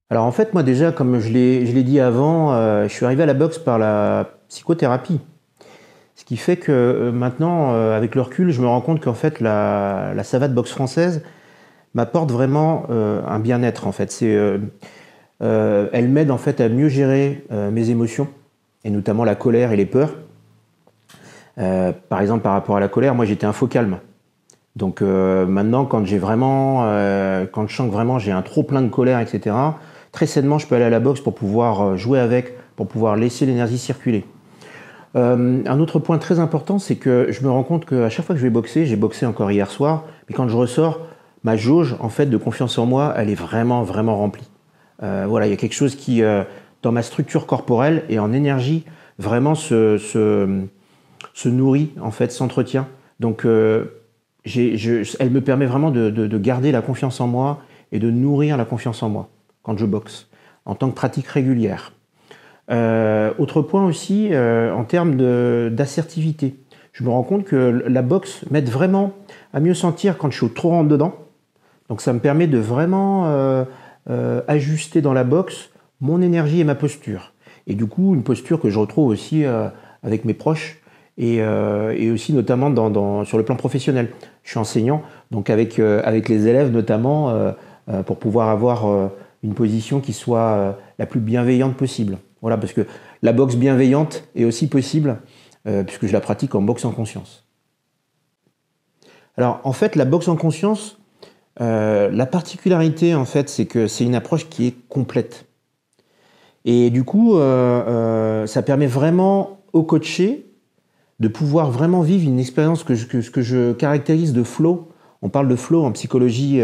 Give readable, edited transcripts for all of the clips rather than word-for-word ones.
Alors en fait, moi déjà, comme je l'ai dit avant, je suis arrivé à la boxe par la psychothérapie. Ce qui fait que maintenant, avec le recul, je me rends compte qu'en fait, la savate boxe française m'apporte vraiment un bien-être. En fait, elle m'aide en fait à mieux gérer mes émotions, et notamment la colère et les peurs. Par exemple, par rapport à la colère, moi j'étais un faux calme. Donc maintenant, quand je sens que vraiment j'ai un trop plein de colère, etc., très sainement, je peux aller à la boxe pour pouvoir jouer avec, pour pouvoir laisser l'énergie circuler. Un autre point très important, c'est que je me rends compte qu'à chaque fois que je vais boxer, j'ai boxé encore hier soir, mais quand je ressors, ma jauge en fait de confiance en moi, elle est vraiment vraiment remplie. Voilà, il y a quelque chose qui, dans ma structure corporelle et en énergie, vraiment se nourrit, en fait, s'entretient. Donc, elle me permet vraiment de garder la confiance en moi et de nourrir la confiance en moi quand je boxe, en tant que pratique régulière. Autre point aussi, en termes d'assertivité. Je me rends compte que la boxe m'aide vraiment à mieux sentir quand je suis trop rentre dedans. Donc ça me permet de vraiment ajuster dans la boxe mon énergie et ma posture. Et du coup, une posture que je retrouve aussi avec mes proches et aussi notamment sur le plan professionnel. Je suis enseignant, donc avec les élèves notamment, pour pouvoir avoir une position qui soit la plus bienveillante possible. Voilà, parce que la boxe bienveillante est aussi possible, puisque je la pratique en boxe en conscience. Alors en fait, la boxe en conscience, la particularité en fait, c'est que c'est une approche qui est complète. Et du coup, ça permet vraiment au coaché de pouvoir vraiment vivre une expérience que je caractérise de flow. On parle de flow en psychologie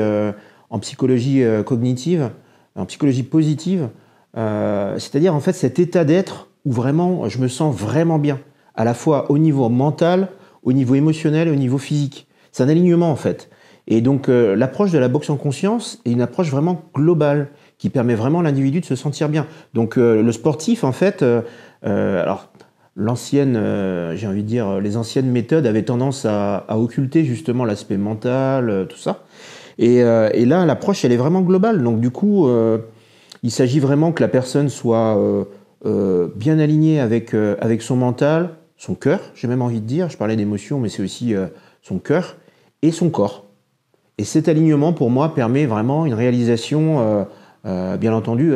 cognitive, en psychologie positive. C'est-à-dire en fait cet état d'être où vraiment je me sens vraiment bien, à la fois au niveau mental, au niveau émotionnel et au niveau physique. C'est un alignement en fait. Et donc l'approche de la boxe en conscience est une approche vraiment globale qui permet vraiment à l'individu de se sentir bien. Donc le sportif en fait, alors j'ai envie de dire, les anciennes méthodes avaient tendance à occulter justement l'aspect mental, tout ça. Et là, l'approche, elle est vraiment globale. Donc du coup, il s'agit vraiment que la personne soit bien alignée avec son mental, son cœur, j'ai même envie de dire. Je parlais d'émotion, mais c'est aussi son cœur et son corps. Et cet alignement, pour moi, permet vraiment une réalisation, bien entendu,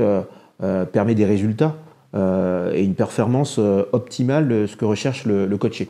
permet des résultats et une performance optimale de ce que recherche le coaché.